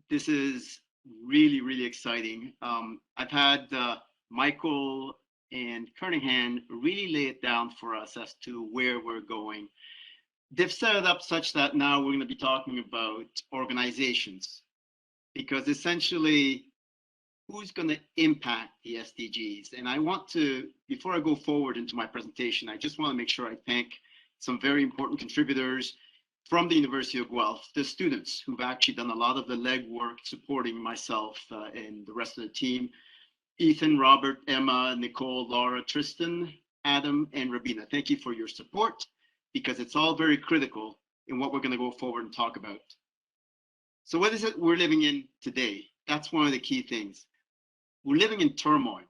This is really, really exciting. I've had Michael and Kernahan really lay it down for us as to where we're going. They've set it up such that now we're going to be talking about organizations, because essentially, who's going to impact the SDGs? And I want to, before I go forward into my presentation, I just want to make sure I thank some very important contributors from the University of Guelph, the students who've actually done a lot of the legwork supporting myself and the rest of the team. Ethan, Robert, Emma, Nicole, Laura, Tristan, Adam, and Rabina. Thank you for your support, because it's all very critical in what we're going to go forward and talk about. So what is it we're living in today? That's one of the key things. We're living in turmoil.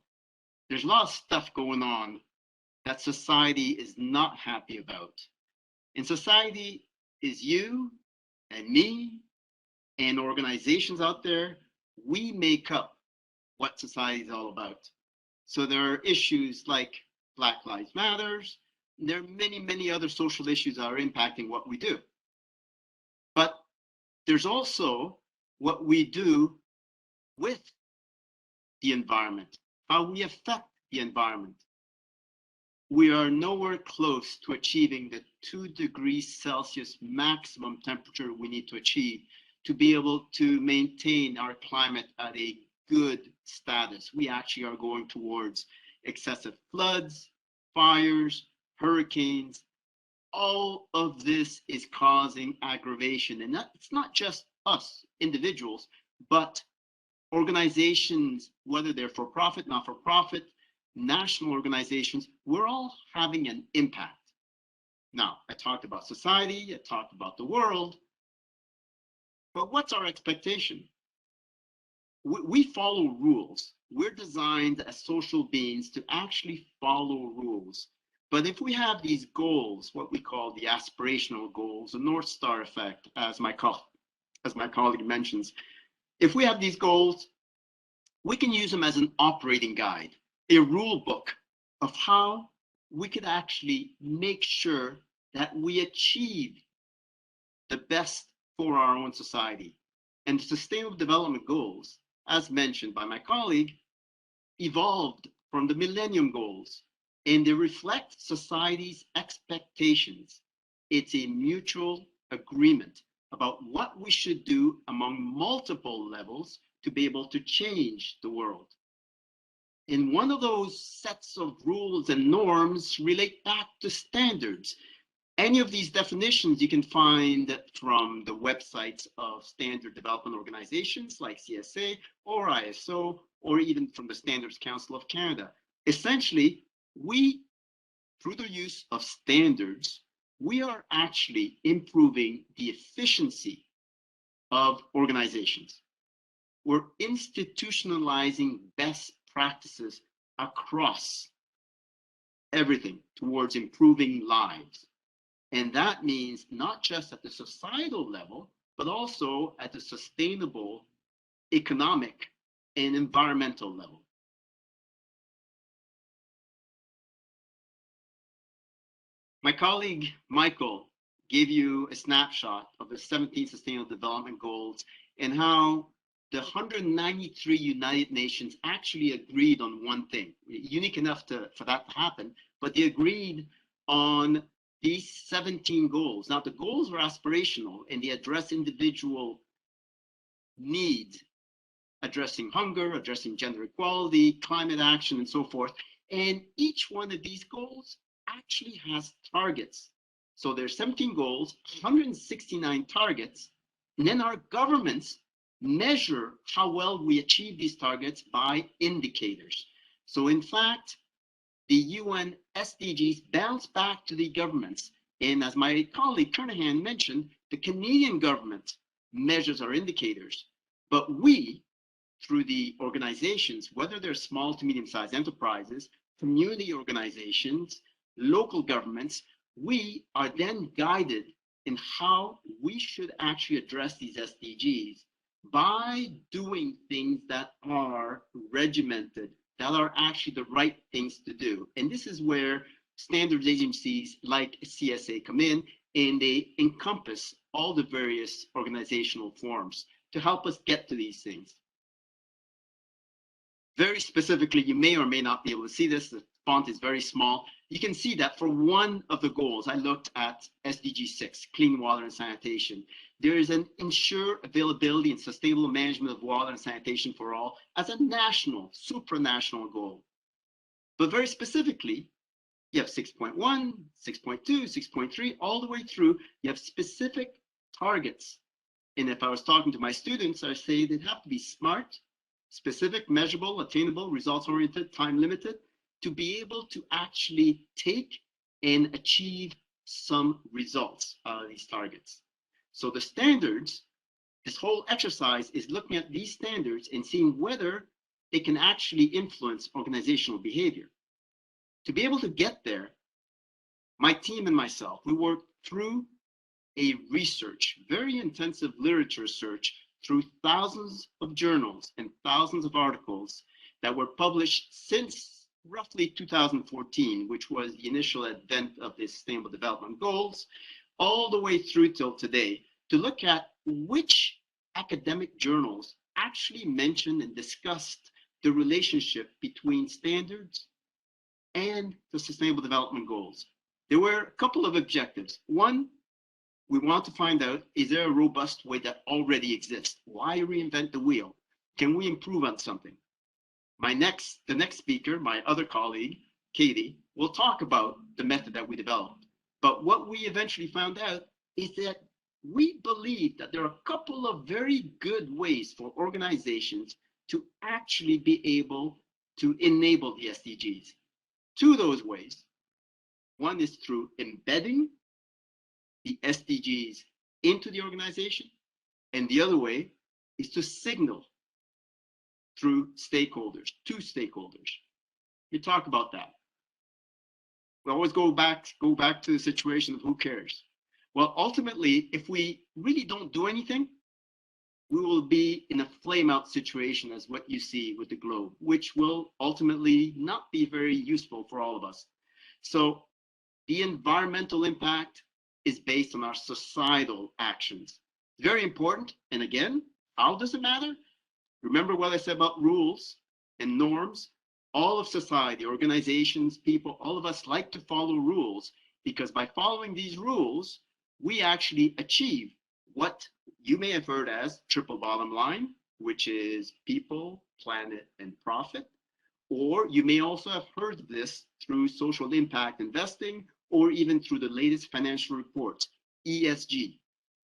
There's a lot of stuff going on that society is not happy about. And society is you and me and organizations out there. We make up what society is all about. So there are issues like Black Lives Matters. There are many, many other social issues that are impacting what we do. But there's also what we do with the environment, how we affect the environment. We are nowhere close to achieving the 2 degrees Celsius maximum temperature we need to achieve to be able to maintain our climate at a good status. We actually are going towards excessive floods, fires, hurricanes. All of this is causing aggravation. And it's not just us individuals, but organizations, whether they're for profit, not for profit, national organizations, we're all having an impact. Now, I talked about society, I talked about the world, but what's our expectation? We follow rules. We're designed as social beings to actually follow rules. But if we have these goals, what we call the aspirational goals, the North Star effect, as my colleague mentions, if we have these goals, we can use them as an operating guide, a rule book of how we could actually make sure that we achieve the best for our own society. And the Sustainable Development Goals, as mentioned by my colleague, evolved from the Millennium Goals, and they reflect society's expectations. It's a mutual agreement about what we should do among multiple levels to be able to change the world. And one of those sets of rules and norms relate back to standards. Any of these definitions you can find from the websites of standard development organizations like CSA or ISO, or even from the Standards Council of Canada. Essentially, we, through the use of standards, we are actually improving the efficiency of organizations. We're institutionalizing best practices across everything towards improving lives. And that means not just at the societal level, but also at the sustainable, economic, and environmental level. My colleague, Michael, gave you a snapshot of the 17 Sustainable Development Goals and how the 193 United Nations actually agreed on one thing, unique enough for that to happen, but they agreed on these 17 goals. Now, the goals were aspirational and they address individual needs, addressing hunger, addressing gender equality, climate action, and so forth. And each one of these goals actually has targets. So there's 17 goals, 169 targets, and then our governments measure how well we achieve these targets by indicators. So in fact, the UN SDGs bounce back to the governments. And as my colleague Kernahan mentioned, the Canadian government measures our indicators. But we, through the organizations, whether they're small to medium-sized enterprises, community organizations, local governments, we are then guided in how we should actually address these SDGs by doing things that are regimented, that are actually the right things to do. And this is where standards agencies like CSA come in, and they encompass all the various organizational forms to help us get to these things. Very specifically, you may or may not be able to see this. The font is very small. You can see that for one of the goals, I looked at SDG 6, clean water and sanitation. There is an ensure availability and sustainable management of water and sanitation for all as a national, supranational goal. But very specifically, you have 6.1, 6.2, 6.3, all the way through. You have specific targets. And if I was talking to my students, I say they'd have to be smart, specific, measurable, attainable, results-oriented, time-limited, to be able to actually take and achieve some results out of these targets. So the standards, this whole exercise is looking at these standards and seeing whether they can actually influence organizational behavior. To be able to get there, my team and myself, we worked through a research, very intensive literature search through thousands of journals and thousands of articles that were published since roughly 2014, which was the initial advent of the Sustainable Development Goals, all the way through till today, to look at which academic journals actually mentioned and discussed the relationship between standards and the Sustainable Development Goals. There were a couple of objectives. One, we want to find out, is there a robust way that already exists? Why reinvent the wheel? Can we improve on something? The next speaker, my other colleague, Katie, will talk about the method that we developed. But what we eventually found out is that we believe that there are a couple of very good ways for organizations to actually be able to enable the SDGs. Two of those ways. One is through embedding the SDGs into the organization, and the other way is to signal through stakeholders, to stakeholders. We talk about that. We always go back to the situation of who cares. Well, ultimately, if we really don't do anything, we will be in a flame out situation as what you see with the globe, which will ultimately not be very useful for all of us. So the environmental impact is based on our societal actions. Very important. And again, how does it matter? Remember what I said about rules and norms? All of society, organizations, people, all of us like to follow rules, because by following these rules, we actually achieve what you may have heard as triple bottom line, which is people, planet, and profit. Or you may also have heard of this through social impact investing, or even through the latest financial reports, ESG,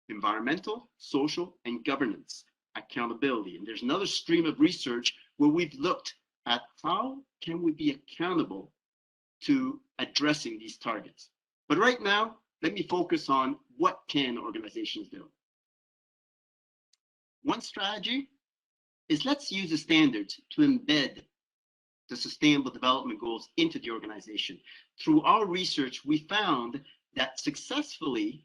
environmental, social, and governance, accountability. And there's another stream of research where we've looked at how can we be accountable to addressing these targets. But right now, let me focus on what can organizations do. One strategy is let's use the standards to embed the Sustainable Development Goals into the organization. Through our research, we found that successfully,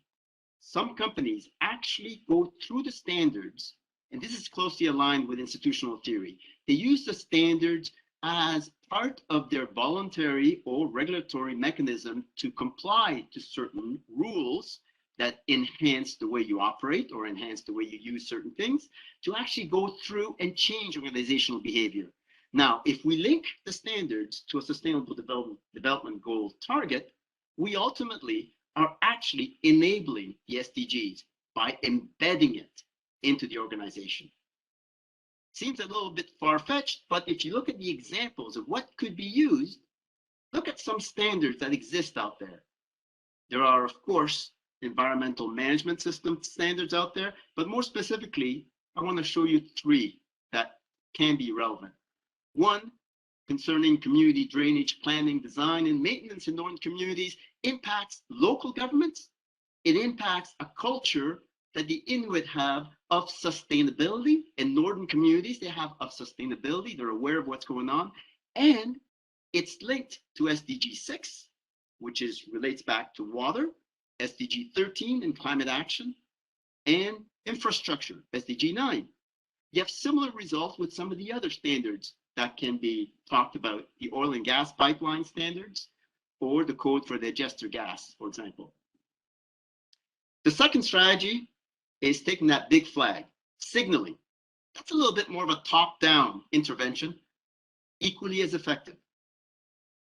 some companies actually go through the standards, and this is closely aligned with institutional theory. They use the standards as part of their voluntary or regulatory mechanism to comply to certain rules that enhance the way you operate or enhance the way you use certain things, to actually go through and change organizational behavior. Now, if we link the standards to a Sustainable Development Goal target, we ultimately are actually enabling the SDGs by embedding it into the organization. Seems a little bit far-fetched, but if you look at the examples of what could be used, look at some standards that exist out there. There are, of course, environmental management system standards out there, but more specifically, I want to show you three that can be relevant. One, concerning community drainage planning, design, and maintenance in northern communities, impacts local governments. It impacts a culture that the Inuit have of sustainability. In northern communities, they have of sustainability. They're aware of what's going on. And it's linked to SDG 6, which relates back to water, SDG 13 and climate action, and infrastructure, SDG 9. You have similar results with some of the other standards that can be talked about, the oil and gas pipeline standards, or the code for digester gas, for example. The second strategy is taking that big flag. Signaling, that's a little bit more of a top-down intervention, equally as effective.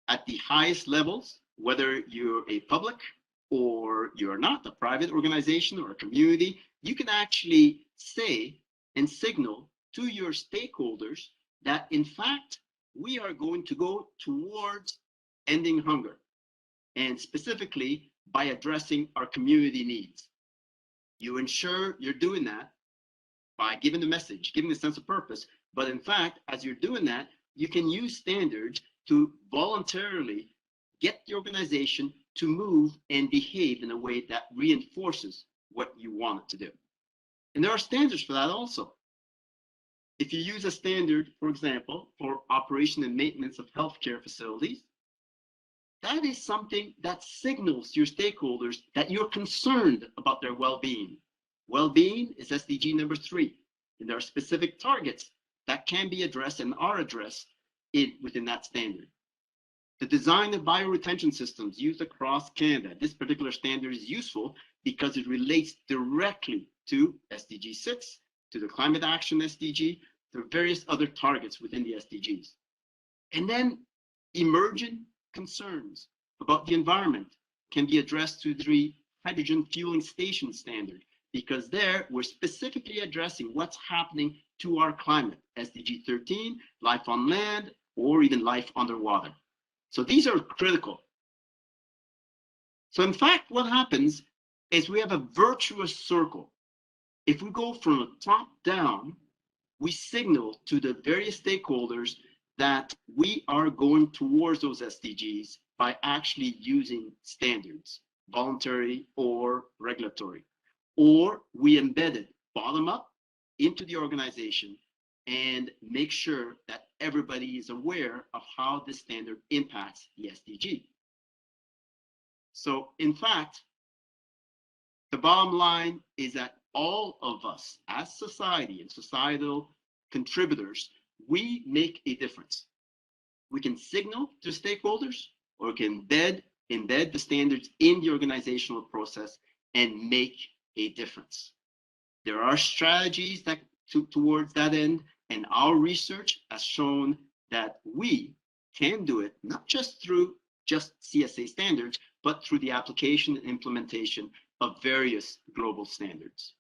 At the highest levels, whether you're a public or you're not, a private organization or a community, you can actually say and signal to your stakeholders that, in fact, we are going to go towards ending hunger, and specifically by addressing our community needs. You ensure you're doing that by giving the message, giving the sense of purpose. But in fact, as you're doing that, you can use standards to voluntarily get the organization to move and behave in a way that reinforces what you want it to do. And there are standards for that also. If you use a standard, for example, for operation and maintenance of healthcare facilities, that is something that signals to your stakeholders that you're concerned about their well-being. Well-being is SDG number 3, and there are specific targets that can be addressed and are addressed within that standard. The design of bioretention systems used across Canada. This particular standard is useful because it relates directly to SDG 6, to the climate action SDG, to various other targets within the SDGs. And then emerging concerns about the environment can be addressed through the hydrogen fueling station standard, because there we're specifically addressing what's happening to our climate, SDG 13, life on land, or even life underwater. So these are critical. So in fact, what happens is we have a virtuous circle. If we go from the top down, we signal to the various stakeholders that we are going towards those SDGs by actually using standards, voluntary or regulatory. Or we embed it bottom up into the organization and make sure that everybody is aware of how this standard impacts the SDG. So in fact, the bottom line is that all of us as society and societal contributors, we make a difference. We can signal to stakeholders, or we can embed the standards in the organizational process and make a difference. There are strategies that towards that end, and our research has shown that we can do it not just through CSA standards, but through the application and implementation of various global standards.